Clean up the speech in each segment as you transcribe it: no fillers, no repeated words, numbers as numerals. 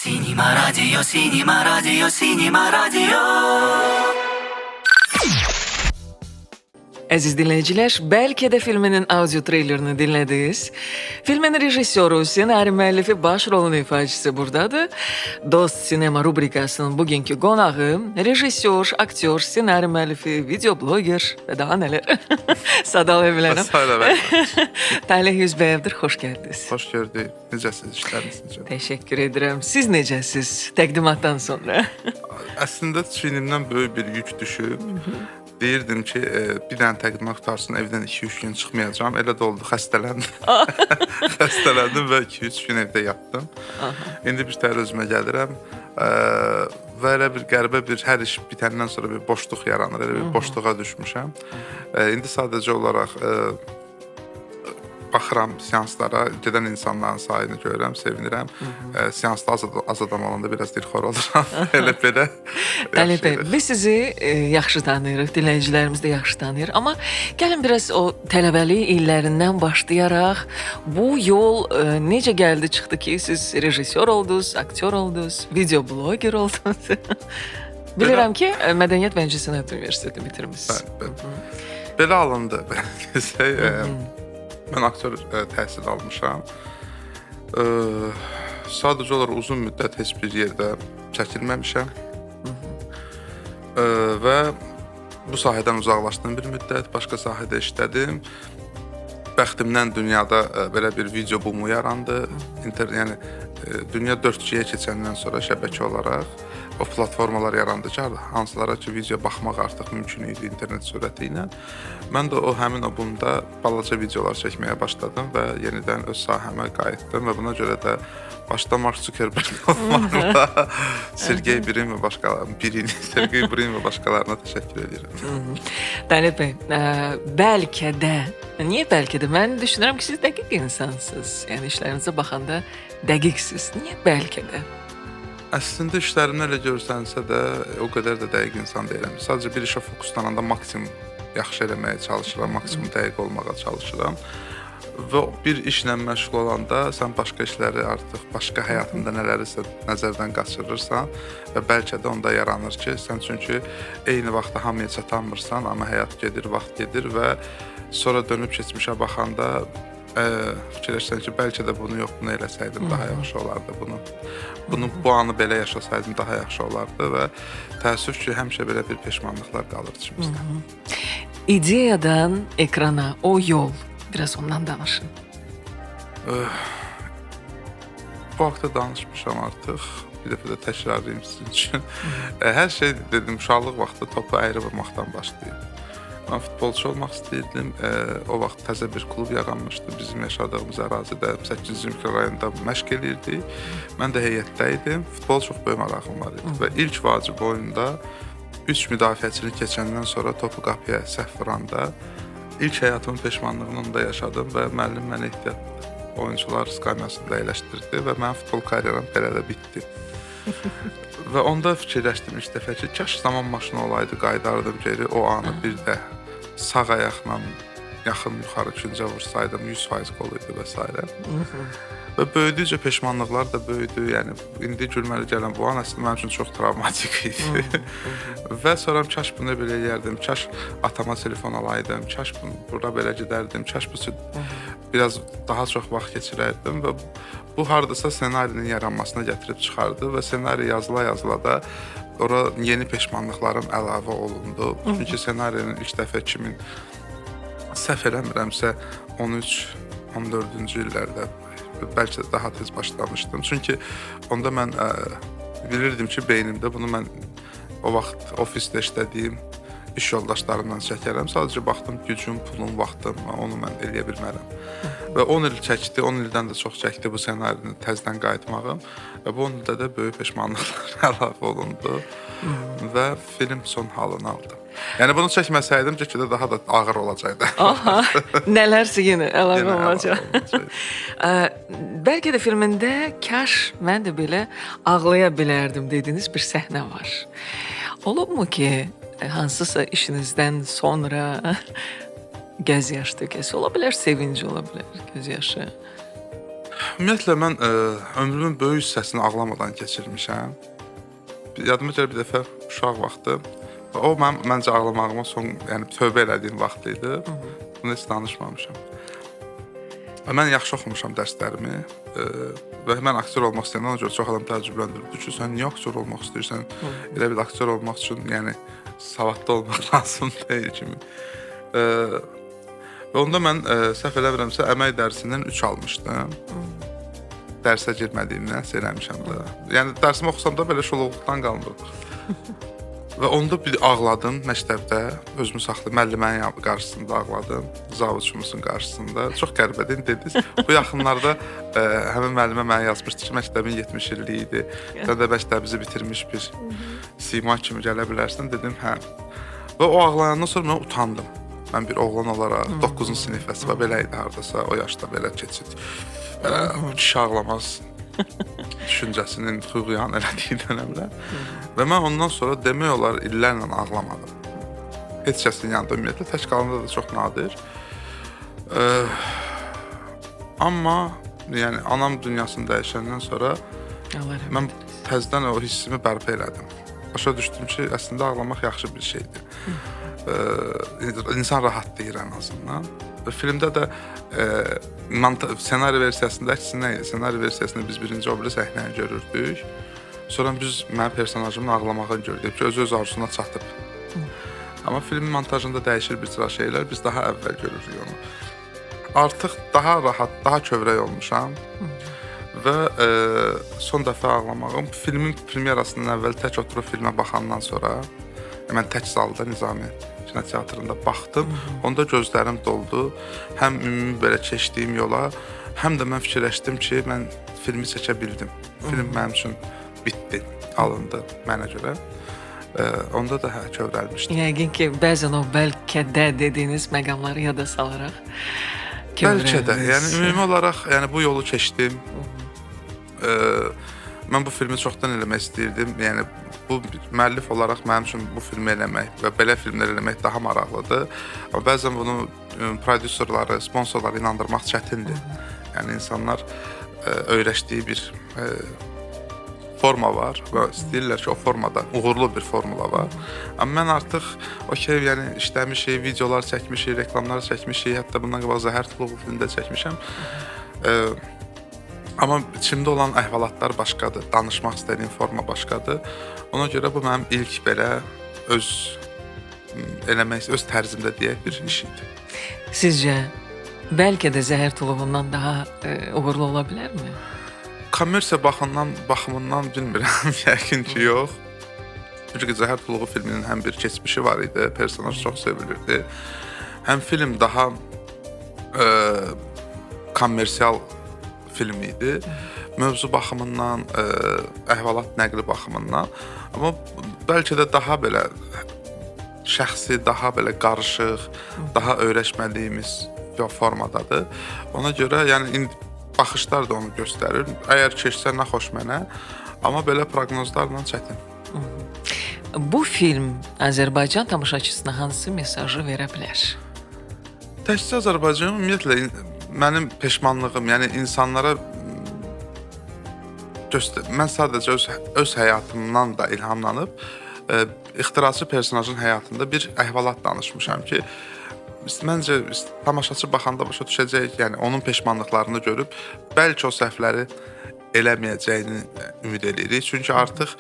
Cinema Radio, Cinema Radio, Cinema Radio. Əziz dinləyicilər, bəlkə də filminin audio treylerini dinlədiniz. Filmin rejissoru, ssenari müəllifi, baş rolun ifaçısı buradadır. Dost Sinema rubrikasının bugünkü qonağı rejissor, aktyor, ssenari müəllifi, videobloger və daha nələr. Sadalaya bilərəm. Talih Yüzbəyevdir, xoş gəldiniz. Xoş gördük. Necəsiz, işləriniz necə? Təşəkkür edirəm. Siz necəsiz təqdimatdan sonra? Əslində çiynimdən böyük bir yük düşüb. Deyirdim ki, bir dənə təqdimat qutarsın, evdən 2-3 gün çıxmayacağam. Elə də oldu, xəstələndim. Xəstələndim və 2-3 gün evdə yatdım. İndi bir təhər özümə gəlirəm. Və elə bir qəribə bir hər iş bitəndən sonra bir boşluq yaranır. Elə bir boşluğa düşmüşəm. İndi sadəcə olaraq baxıram seanslara, gedən insanların sayını görürəm, sevinirəm. Seansda az adam olanda biraz dilxor oluram. Elə-belə. Talib bəy, biz sizi yaxşı tanıyırıq, dinləyicilərimiz də yaxşı tanıyır. Amma gəlin biraz o tələbəlik illərindən başlayaraq bu yol necə gəldi çıxdı ki, siz rejissor oldunuz, aktyor oldunuz, videobloger oldunuz. Bilirəm ki, Mədəniyyət və İncəsənət Universitetini bitirmisiniz. Belə alındı. Mən aktyor təhsil almışam. Sadəcə olaraq uzun müddət heç bir yerdə çəkilməmişəm. Və bu sahədən uzaqlaşdım bir müddət, başqa sahədə işlədim. Bəxtimdən dünyada belə bir video bumu yarandı. Yəni dünya 4G-yə keçəndən sonra şəbəkə olaraq o platformalar yarandı ki, hansılara ki, video baxmaq artıq mümkün idi internet sürəti ilə. Mən də həmin o bumda balaca videolar çəkməyə başladım və yenidən öz sahəmə qayıtdım və buna görə də başda Mark Zuckerberg olmaqla Sergey Brin və başqalarına təşəkkür edirəm. Talib bəy, bəlkə də, niyə bəlkə də? Mən düşünürəm ki, siz dəqiq insansınız. Yəni işlərinizə baxanda dəqiqsiniz. Niyə bəlkə də? Əslində işlərimdə elə görsənsə də o qədər də dəqiq insan deyiləm. Sadəcə bir işə fokuslananda maksimum yaxşı eləməyə çalışıram, maksimum dəqiq olmağa çalışıram. Və bir işlə məşğul olanda sən başqa işləri artıq, başqa həyatında nələrisə nəzərdən qaçırırsan və bəlkə də onda yaranır ki, sən çünki eyni vaxtda hamıya çatanmırsan, amma həyat gedir, vaxt gedir və sonra dönüb keçmişə baxanda fikirləşsən ki, bəlkə də bunu yox, bunu eləsəydim daha yaxşı olardı, bu anı belə yaşasaydım daha yaxşı olardı və təəssüf ki, həmişə belə bir peşmanlıqlar qalır içimizdə. İdeyadan ekrana o yol, biraz ondan danışın. Bu haqda danışmışam artıq, bir dəfə də təkrarlayım sizin üçün. Hər şey dedim, uşaqlıq vaxtı topu əyri vurmaqdan başlayıb. Mən futbolçu olmaq istəyirdim. O vaxt təzə bir klub yaranmışdı. Bizim yaşadığımız ərazidə 8-ci mikrorayonda məşq eləyirdik. Mən də heyətdə idim. Futbol çox böyük marağım var idi. Və ilk vacib oyunda 3 müdafiəçini keçəndən sonra topu qapıya səhv vuranda ilk həyatımın peşmanlığını onda yaşadım və müəllim məni ehtiyat oyunçular skamyasında əyləşdirdi və mənim futbol karyeram belə də bitdi. Və onda fikirləşdim ilk dəfə ki, kaş zaman maşını olaydı, qayıdardım geri, o anı bir də sağ ayaqla yaxın yuxarı küncə vursaydım, 100% gol idi və s. Və böyüdükcə peşmanlıqlar da böyüdü. Yəni indi gülməli gələn bu an əslində mənim üçün çox travmatik idi. Və sonra kaş bunu belə eləyərdim, kaş atama telefon alaydım, kaş burada belə gedərdim, kaş biraz daha çox vaxt keçirərdim və bu hardasa ssenarinin yaranmasına gətirib çıxardı və ssenari yazıla da ora yeni peşmanlıqlarım əlavə olundu. Çünki ssenarinin ilk dəfə səhv eləmirəmsə 13-14-cü illərdə bəlkə də daha tez başlamışdım. Çünki onda mən bilirdim ki, beynimdə bunu mən o vaxt ofisdə işlədiyim iş yoldaşlarımdan çəkərəm. Sadəcə baxdım, gücüm, pulum, vaxtım, onu mən eləyə bilmərəm. Və 10 il çəkdi, 10 ildən də çox çəkdi bu ssenarinin təzədən qayıtmağım. Və bu 10 ildə də böyük peşmanlıqlar əlavə olundu və film son halını aldı. Yəni bunu çəkməsəydim, ki də daha da ağır olacaqdı. Aha, nələrsə yenə əlavə olacaq. Bəlkə də filmində kaş mən də belə ağlaya bilərdim dediyiniz bir səhnə var. Olubmu ki, hansısa işinizdən sonra göz yaşı tökəsi ola bilər, sevinci ola bilər, göz yaşı? Ümumiyyətlə mən ömrümün böyük hissəsini ağlamadan keçirmişəm. Yadıma gəlir bir dəfə uşaq vaxtı. O məncə ağlamağıma son, yəni tövbə elədiyim vaxt idi. Bunu heç danışmamışam. Mən yaxşı oxumuşam dərslərimi və mən aktyor olmaq istəyəndən ona görə çox adam təəccübləndirirdi ki, sən niyə aktyor olmaq istəyirsən? Elə bil aktyor olmaq üçün, yəni savadlı olmaq lazım deyil kimi. Və onda mən səhv eləmirəmsə əmək dərsindən 3 almışdım. Dərsə girmədiyimdən eləmişəm də. Yəni dərsimi oxusam da belə şuluqluqdan qalmırdıq. Və onda bir ağladım məktəbdə, özümü saxlayıb müəllimənin qarşısında ağladım, zavudçumuzun qarşısında. Çox qəribədir dediniz. Bu yaxınlarda həmin müəllimə mənə yazmışdı ki, məktəbin 70 illiyi idi. Sən də məktəbimizi bitirmiş bir sima kimi gələ bilərsən. Dedim, hə. Və o ağlayandan sonra mən utandım. Mən bir oğlan olaraq 9-cu sinif və belə idi hardasa, o yaşda belə keçid. Kişi ağlamaz düşüncəsinin xüğyan elədiyi dönəmlər. Və mən ondan sonra demək olar illərlə ağlamadım. Heç kəsin yanında ümumiyyətlə, tək qalanda da çox nadir. Amma yəni anam dünyasını dəyişəndən sonra mən təzədən o hissimi bərpa elədim. Başa düşdüm ki, əslində ağlamaq yaxşı bir şeydir. İnsan rahatlayır ən azından. Filmdə də ssenari versiyasında əksinə idi. Ssenari versiyasında biz birinci o biri səhnəni görürdük. Sonra biz mənim personajımın ağlamağını gördük ki, öz arzusuna çatıb. Amma filmin montajında dəyişir bir sıra şeylər, biz daha əvvəl görürük onu. Artıq daha rahat, daha kövrək olmuşam. Və son dəfə ağlamağım filmin premyerasından əvvəl tək oturub filmə baxandan sonra mən tək zalda Nizami kinoteatrında baxdım. Onda gözlərim doldu. Həm ümumi belə keçdiyim yola, həm də mən fikirləşdim ki, mən filmi çəkə bildim. Film mənim üçün bitdi, alındı mənə görə. Onda da kövrəlmişdim. Yəqin ki, bəzən o bəlkə də dediyiniz məqamları yada salaraq bəlkə də, yəni ümumi olaraq bu yolu keçdim. Mən bu filmi çoxdan eləmək istəyirdim. Yəni bu müəllif olaraq mənim üçün bu filmi eləmək və belə filmlər eləmək daha maraqlıdır. Amma bəzən bunu prodüserləri, sponsorları inandırmaq çətindir. Yəni insanlar öyrəşdiyi bir forma var və istəyirlər ki, o formada uğurlu bir formula var. Amma mən artıq yəni işləmişik, videolar çəkmişik, reklamlar çəkmişik, hətta bundan qabaq Zəhər Tuluğu filmdə çəkmişəm. Amma içimdə olan əhvalatlar başqadır, danışmaq istədiyim forma başqadır. Ona görə bu mənim ilk belə öz tərzimdə deyək bir iş idi. Sizcə, bəlkə də Zəhər Tuluğundan daha uğurlu ola bilərmi? Kommersiya baxımından bilmirəm, yəqin ki, yox. Çünki Zəhər Tuluğu filminin həm bir keçmişi var idi, personaj çox sevilirdi. Həm film daha kommersial film idi. Mövzu baxımından, əhvalat nəqli baxımından. Amma bəlkə də daha belə şəxsi, daha belə qarışıq, daha öyrəşmədiyimiz bir formadadır. Ona görə yəni baxışlar da onu göstərir. Əgər keçsə nə xoş mənə, amma belə proqnozlarla çətin. Bu film Azərbaycan tamaşaçısına hansı mesajı verə bilər? Təkcə Azərbaycan, ümumiyyətlə mənim peşmanlığım, yəni insanlara mən sadəcə öz həyatımdan da ilhamlanıb ixtiraçı personajın həyatında bir əhvalat danışmışam ki, məncə tamaşaçı baxanda başa düşəcək, yəni onun peşmanlıqlarını görüb bəlkə o səhvləri eləməyəcəyini ümid edirik. Çünki artıq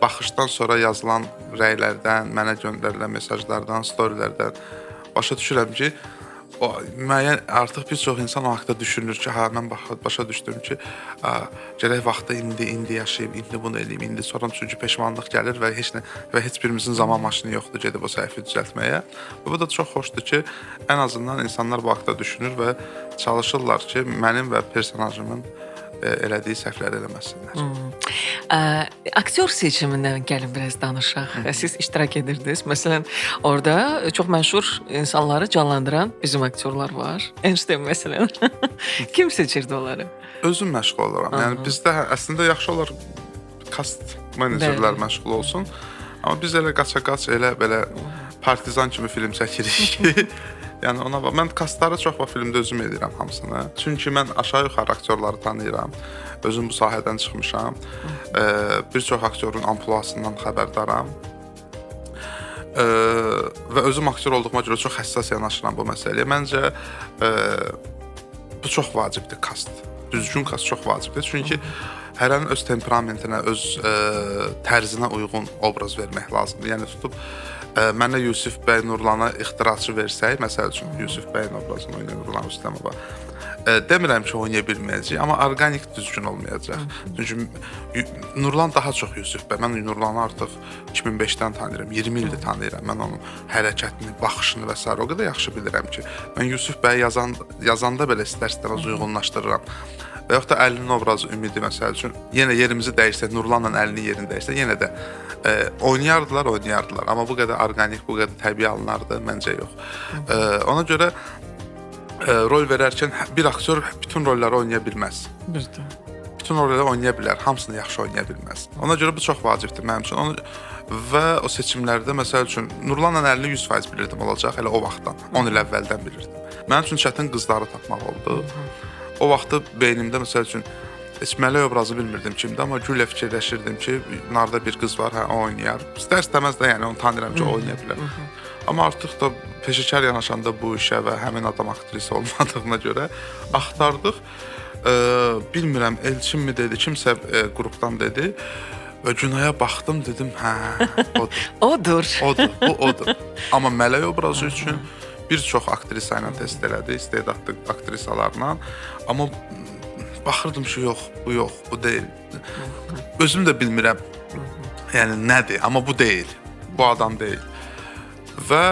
baxışdan sonra yazılan rəylərdən, mənə göndərilən mesajlardan, storylərdən başa düşürəm ki, müəyyən artıq bir çox insan o haqqda düşünür ki, mən başa düşdüm ki, gərək vaxtı indi yaşayıb, indi bunu eləyim, indi sonra çünki peşmanlıq gəlir və heç birimizin zaman maşını yoxdur gedib o səhvi düzəltməyə. Bu da çox xoşdur ki, ən azından insanlar bu haqqda düşünür və çalışırlar ki, mənim və personajımın elədiyi səhvləri eləməsinlər. Aktyor seçimindən gəlin biraz danışaq. Siz iştirak edirdiniz. Məsələn, orada çox məşhur insanları canlandıran bizim aktyorlar var. Einstein məsələn. Kim seçirdi onları? Özüm məşğul oluram. Yəni bizdə əslində yaxşı olar kast menecerlər məşğul olsun. Amma biz elə qaça-qaç elə belə partizan kimi film çəkirik ki, Yəni ona bax, mən kastları çox vaxt filmdə özüm edirəm hamısını. Çünki mən aşağı-yuxarı aktyorları tanıyıram. Özüm bu sahədən çıxmışam. Bir çox aktyorun ampluasından xəbərdaram. Və özüm aktyor olduğuma görə çox həssas yanaşıram bu məsələyə. Məncə bu çox vacibdir kast. Düzgün kast çox vacibdir. Çünki hərənin öz temperamentinə, öz tərzinə uyğun obraz vermək lazımdır. Yəni tutub mənə Yusif bəy Nurlana ixtiraçı versək, məsəl üçün Yusif bəyin obrazını oynayan Nurlan Rüstəmova, demirəm ki, oynaya bilməyəcək, amma orqanik düzgün olmayacaq. Çünki Nurlan daha çox Yusif bəy. Mən Nurlanı artıq 2005-dən tanıyıram, 20 ildir tanıyıram. Mən onun hərəkətini, baxışını və s. o qədər yaxşı bilirəm ki, mən Yusif bəyi yazanda belə istər-istəməz uyğunlaşdırıram. Və yaxud da Əlinin obrazı Ümidi məsəl üçün yenə yerimizi dəyişsək, Nurlanla Əlinin yerini dəyişsək, yenə də oynayardılar. Amma bu qədər orqanik, bu qədər təbii alınardı, məncə yox. Ona görə rol verərkən bir aktyor bütün rolları oynaya bilməz. Bütün rolları oynaya bilər, hamısını yaxşı oynaya bilməz. Ona görə bu çox vacibdir mənim üçün. Və o seçimlərdə məsəl üçün Nurlanla Əlini 100% bilirdim olacaq, elə o vaxtdan, 10 il əvvəldən bilirdim. Mənim üçün çətin qızları tapmaq oldu. O vaxtı beynimdə məsəl üçün heç mələk obrazı bilmirdim kimdə, amma güllə fikirləşirdim ki, narda bir qız var, hə, o oynayar. İstər-istəməz də yəni onu tanıyıram ki, o oynaya bilər. Amma artıq da peşəkar yanaşanda bu işə və həmin adam aktrisa olmadığına görə axtardıq. Bilmirəm, Elçin mi dedi, kimsə qrupdan dedi və Günaya baxdım, dedim, hə, odur. Bu odur. Amma mələk obrazı üçün bir çox aktrisa ilə test elədi, istedadlı aktrisalarla. Amma baxırdım ki, yox, bu deyil. Özüm də bilmirəm, yəni nədir, amma bu deyil, bu adam deyil. Və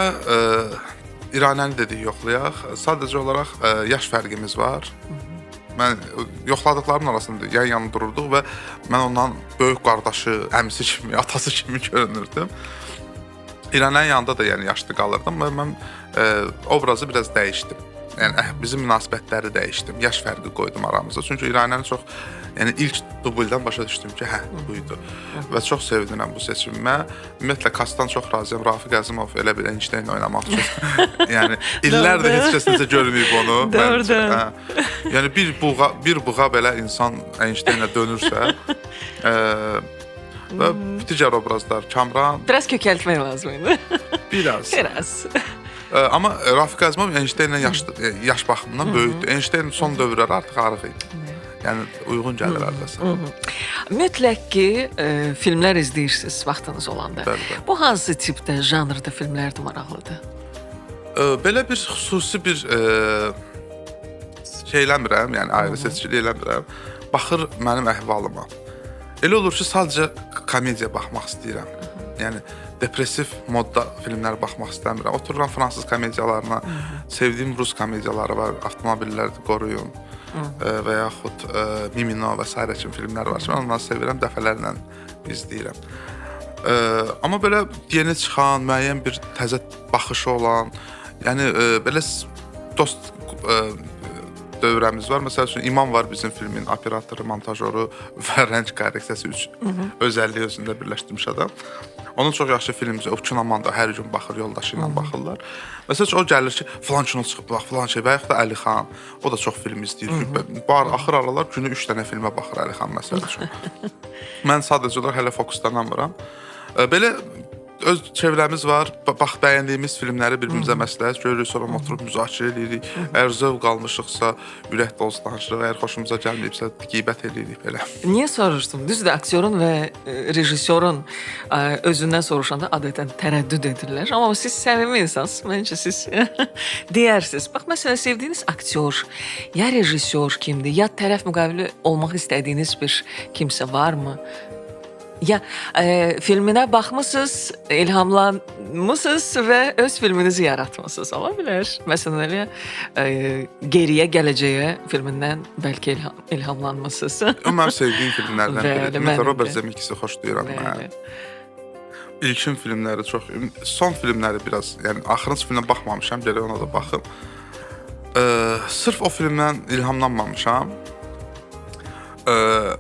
İranəni dedik yoxlayaq, sadəcə olaraq yaş fərqimiz var. Mən yoxladıqlarımın arasında yan-yana dururduq və mən ondan böyük qardaşı, əmisi kimi, atası kimi görünürdüm. İranənin yanında da yəni yaşlı qalırdım və mən obrazı biraz dəyişdim. Yəni bizim münasibətləri dəyişdim. Yaş fərqi qoydum aramıza. Çünki İranəni çox, yəni ilk dubldan başa düşdüm ki, hə, buydu. Və çox sevinirəm bu seçimimə. Ümumiyyətlə kastdan çox razıyam. Rafiq Əzimov elə bir Einstein oynamaq üçün. Yəni illərdir heç kəs necə görməyib onu. Doğrudan. Yəni bir buğa belə insan Einsteinlə dönürsə, və digər obrazlar Kamran Biraz kökəltmək lazım idi. Biraz. Amma Rafiq Əzimov Einsteinlə yaş baxımından böyükdür. Einstein son dövrləri artıq arıq idi. Yəni uyğun gəlir arasına. Mütləq ki, filmlər izləyirsiniz vaxtınız olanda. Bəli. Bu hansı tipdə, janrda filmlərdir maraqlıdır? Belə bir xüsusi bir şey eləmirəm, yəni ayrı seçkili eləmirəm. Baxır mənim əhvalıma. Elə olur ki, sadəcə komediya baxmaq istəyirəm. Yəni depressiv modda filmlər baxmaq istəmirəm. Otururam fransız komediyalarına, sevdiyim rus komediyaları var, Avtomobilləri qoruyun və yaxud Mimino və s. kimi filmlər var. Mən onları sevirəm, dəfələrlə izləyirəm. Amma belə yeni çıxan, müəyyən bir təzə baxışı olan, yəni belə dost dövrəmiz var. Məsəl üçün İmam var bizim filmin operatoru, montajoru və rəng korreksiyası özəlliyi özündə birləşdirmiş adam. Onun çox yaxşı filmcə, o kinomanda hər gün baxır, yoldaşı ilə baxırlar. Məsəl üçün o gəlir ki, falan kino çıxıb, bax, falan şey və yaxud da Əli xan, o da çox film izləyir. Axır aralar günü 3 dənə filmə baxır Əli xan məsəl üçün. Mən sadəcə olaraq hələ fokuslanamıram. Belə öz çevrəmiz var. Bax, bəyəndiyimiz filmləri bir-birimizə məsləhət görürük, sonra oturub müzakirə edirik. Əgər zövq almışıqsa, ürək dolusu danışırıq. Əgər xoşumuza gəlməyibsə, qeybət edirik belə. Niyə soruşdum? Düzdür, aktyorun və rejissorun özündən soruşanda adətən tərəddüd edirlər. Amma siz səmimi insansınız. Məncə siz deyərsiniz. Bax, məsələn, sevdiyiniz aktyor, ya rejissor kimdir, ya tərəf müqavili olmaq istədiyiniz bir kimsə varmı? Ya filminə baxmısınız, ilhamlanmısınız və öz filminizi yaratmısınız, ola bilər. Məsələn, elə geriyə gələcəyə filmindən bəlkə ilhamlanmısınız. O mənim sevdiyim filmlərdən biridir. Ümumiyyətlə Robert Zemeckis'i xoşlayıram mən. İlkin filmləri çox, son filmləri biraz, yəni axırıncı filmə baxmamışam, gərək ona da baxım. Sırf o filmdən ilhamlanmamışam.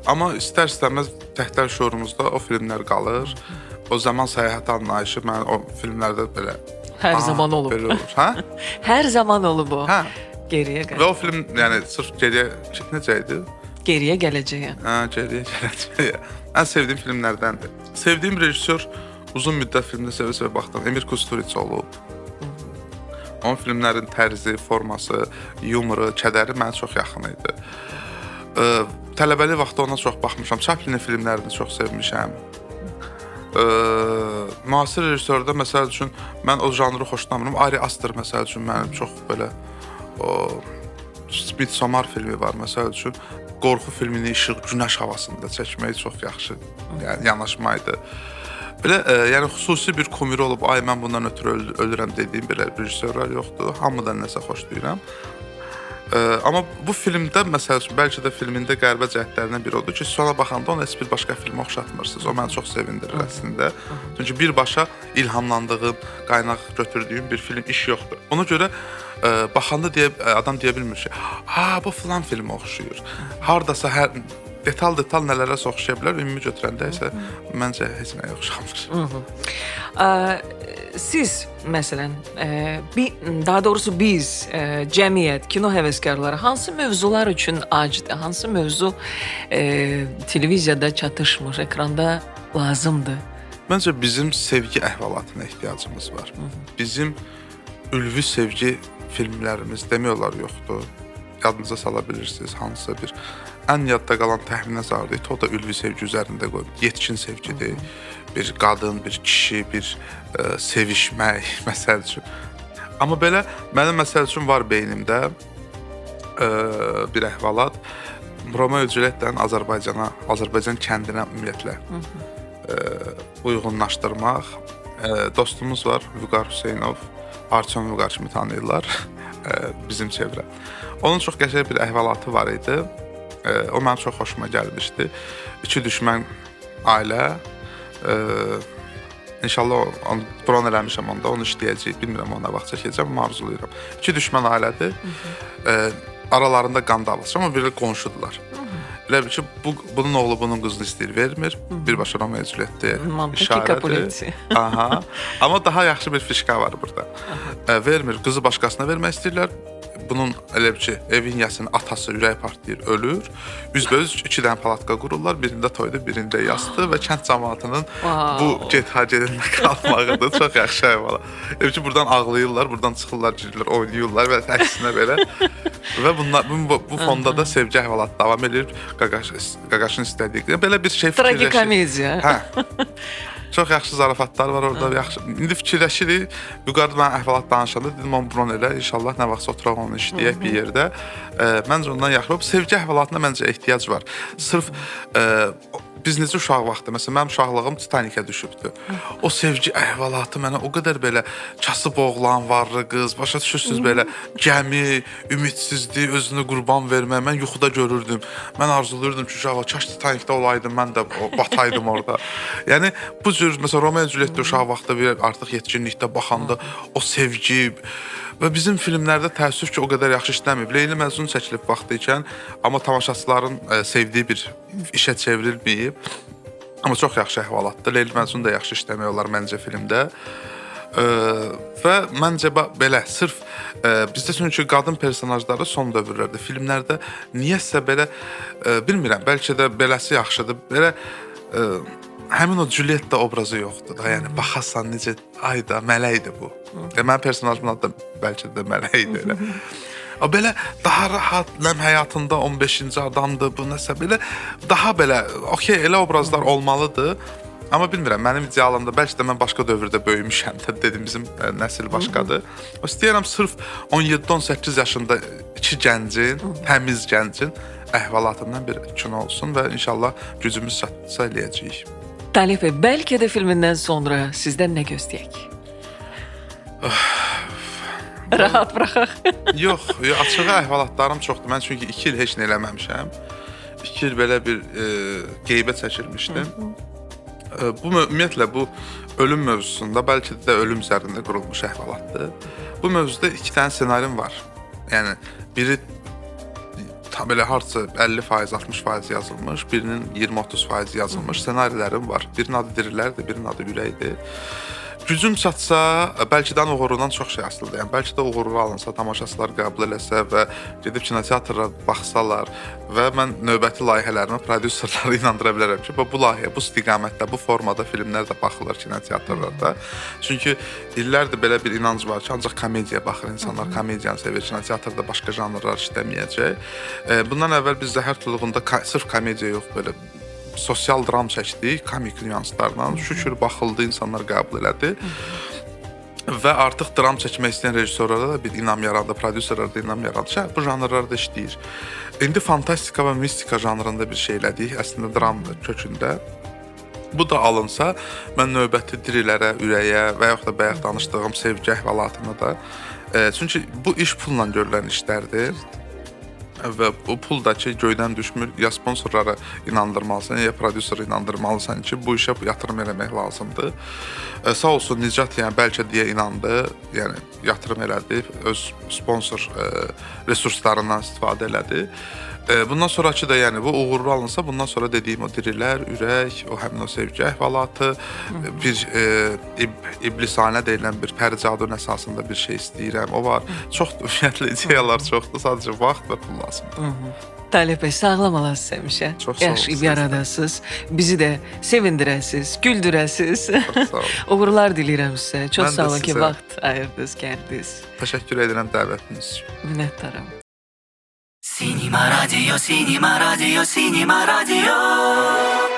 Amma istər-istəməz təhtər şuurumuzda o filmlər qalır. O zaman səyahət anlayışı mən o filmlərdə belə Hər zaman olub. Belə olur. Hə? Hər zaman olub o. Hə. Geriyə Və o film, yəni sırf geriyə necə idi? Geriyə gələcəyə. Hə, geriyə gələcək. Ən sevdiyim filmlərdəndir. Sevdiyim rejissor uzun müddət filmdə sevə-sevə baxdım. Emir Kusturica olub. Onun filmlərin tərzi, forması, yumoru, kədəri mənə çox yaxın idi. Tələbəlik vaxtı ona çox baxmışam. Chaplinin filmlərini çox sevmişəm. Müasir rejissorda məsəl üçün mən o janrı xoşlamıram. Ari Aster məsəl üçün mənim çox belə o Midsommar filmi var məsəl üçün. Qorxu filmini işıq, günəş havasında çəkmək çox yaxşı, yəni yanaşma idi. Belə yəni xüsusi bir kumiri olub, ay mən bundan ötürü ölürəm dediyim belə rejissorlar yoxdur. Hamıdan nəsə xoşlayıram. Amma bu filmdə məsəl üçün bəlkə də filmində qəribə cəhətlərindən biri odur ki, sona baxanda onu heç bir başqa filmə oxşatmırsınız. O məni çox sevindirir əslində. Çünki birbaşa ilhamlandığım, qaynaq götürdüyüm bir film iş yoxdur. Ona görə baxanda adam deyə bilmir ki, "Ha, bu filan filmə oxşuyur." Hardasa hər detal nələrəsə oxşaya bilər, ümumi götürəndə isə məncə heç nəyə oxşamır. Siz məsələn, daha doğrusu biz, cəmiyyət, kino həvəskarları hansı mövzular üçün acdır? Hansı mövzu televiziyada çatışmır, ekranda lazımdır? Məncə bizim sevgi əhvalatına ehtiyacımız var. Bizim ülvi sevgi filmlərimiz demək olar yoxdur. Yadınıza sala bilirsiniz hansısa bir ən yadda qalan təxminə zardı. O da ülvi sevgi üzərində qoyulub. Yetkin sevgidir. Bir qadın, bir kişi, bir sevişmək məsəl üçün. Amma belə mənim məsəl üçün var beynimdə bir əhvalat. Romeo Juliet'dən Azərbaycan kəndinə ümumiyyətlə uyğunlaşdırmaq. Dostumuz var, Vüqar Hüseynov, Artyom Vüqar kimi tanıyırlar bizim çevrə. Onun çox qəşəng bir əhvalatı var idi. O mənim çox xoşuma gəlmişdi. İki düşmən ailə, İnşallah onu bron eləmişəm onda, onu işləyəcəyik. Bilmirəm ona vaxt çəkəcəm, amma arzulayıram. İki düşmən ailədir. Aralarında qan davası, amma belə qonşudular. Elə bil ki, bunun oğlu bunun qızını istəyir, vermir. Birbaşa Romeo Juliet'də işarədir. Aha. Amma daha yaxşı bir fişka var burada. Vermir, qızı başqasına vermək istəyirlər. Bunun elə bil ki, evin yəsinin atası ürək partlayır, ölür. Üzbəüz iki dənə palatka qururlar. Birində toydur, birində yasdır və kənd cəmaatının bu get-ha-gedində qalmağıdır. Çox yaxşı əhvalat. Elə bil ki, buradan ağlayırlar, buradan çıxırlar, girirlər, oynayırlar və əksinə belə. Və bu fonda da sevgi əhvalatı davam edir. Qaqaşın istədiyi. Belə bir şey fikirləşir. Tragikomediya. Hə. Çox yaxşı zarafatlar var orada, yaxşı. İndi fikirləşirik. Vüqar mən əhvalat danışanda dedim, onu bron elə, inşallah nə vaxtsa oturaq onu işləyək bir yerdə. Məncə ondan yaxşı. Bu sevgi əhvalatına məncə ehtiyac var. Sırf biz necə uşaq vaxtı, məsələn, mənim uşaqlığım Titanikə düşübdür. O sevgi əhvalatı mənə o qədər belə kasıb oğlan, varlı qız, başa düşürsünüz belə gəmi, ümidsizlik, özünü qurban vermək. Mən yuxuda görürdüm. Mən arzulayırdım ki, uşaq, kaş Titanikdə olaydım, mən də bataydım orada. Yəni bu cür məsələn Romeo Juliet'də uşaq vaxtı bir artıq yetkinlikdə baxanda o sevgi və bizim filmlərdə təəssüf ki, o qədər yaxşı işləməyib. Leyli Məcnun çəkilib vaxtı ikən, amma tamaşaçıların sevdiyi bir işə çevrilməyib. Amma çox yaxşı əhvalatdır. Leyli Məcnun da yaxşı işləmək olar məncə filmdə. Və məncə belə sırf bizdə çünki qadın personajları son dövrlərdə filmlərdə niyəsə belə bilmirəm, bəlkə də beləsi yaxşıdır. Belə həmin o Julietta obrazı yoxdur da. Yəni baxasan necə ayda mələkdir bu. Mənim personajımın adı da bəlkə də mələk idi elə. O belə daha rahat, nəm həyatında 15-ci adamdır, bu nəsə belə daha belə okey elə obrazlar olmalıdır. Amma bilmirəm, mənim idealımda bəlkə də mən başqa dövrdə böyümüşəm də dedim, bizim nəsil başqadır. O istəyirəm sırf 17-18 yaşında iki gəncin, təmiz gəncin əhvalatından bir kino olsun və inşallah gücümüz çatsa eləyəcəyik. Talib bəy, bəlkə də filmindən sonra sizdən nə gözləyək? Rahat buraxaq. Yox, açığı əhvalatlarım çoxdur. Mən çünki 2 il heç nə eləməmişəm. 2 il belə bir qeybə çəkilmişdim. Ümumiyyətlə, bu ölüm mövzusunda, bəlkə də ölüm üzərində qurulmuş əhvalatdır. Bu mövzuda 2 dənə ssenarim var. Yəni, biri tam elə harca 50%, 60% yazılmış, birinin 20-30% yazılmış ssenarilərim var. Birinin adı Dirilərdir, birinin adı Ürəkdir. gücüm çatsa, bəlkə də uğurundan çox şey asılıdır. Yəni bəlkə də uğurlu alınsa, tamaşaçılar qəbul eləsə və gedib kinoteatrlara baxsalar və mən növbəti layihələrimə prodüserləri inandıra bilərəm ki, bu layihə, bu istiqamətdə, bu formada filmlər də baxılır kinoteatrlarda. Çünki illərdir belə bir inanc var ki, ancaq komediyaya baxır insanlar, komediyanı sevir, kinoteatrda başqa janrlar işləməyəcək. Bundan əvvəl biz Zəhər Tuluğunda sırf komediya yox, belə sosial dram çəkdik, komik nüanslarla. Şükür baxıldı, insanlar qəbul elədi. Və artıq dram çəkmək istəyən rejissorlara da bir inam yarandı, prodüserlərə də inam yarandı ki, bu janrlarda işləyir. İndi fantastika və mistika janrında bir şey elədik, əslində dramdır kökündə. Bu da alınsa, mən növbəti dirilərə, ürəyə və yaxud da bayaq danışdığım sevgi əhvalatına da. Çünki bu iş pulla görülən işlərdir. Və bu pul da ki, göydən düşmür, ya sponsorlara inandırmalısan, ya prodüseri inandırmalısan ki, bu işə yatırım eləmək lazımdır. Sağ olsun Nicat, yəni bəlkə deyə inandı, yəni yatırım elədi, öz sponsor resurslarından istifadə elədi. Bundan sonraki da yəni bu uğurlu alınsa, bundan sonra dediyim o dirilər, ürək, o həmin o sevgi əhvalatı, bir iblisanə deyilən bir pəricadun əsasında bir şey istəyirəm. O var. Çox ümumiyyətlə ideyalar çoxdur, sadəcə vaxt və pul lazımdır. Talep Bey, sağlam olasınız həmişə. Çox sağ olun. Yaşayıb yaradasınız. Bizi də sevindirəsiniz, güldürəsiniz. Çox sağ olun. Uğurlar diləyirəm sizə. Çox Mən də sağ olun ki, sizə. vaxt ayırdınız, gəldiniz. Təşəkkür edirəm dəvətiniz üçün. Minnətdaram. Cinema Radio, Cinema Radio, Cinema Radio.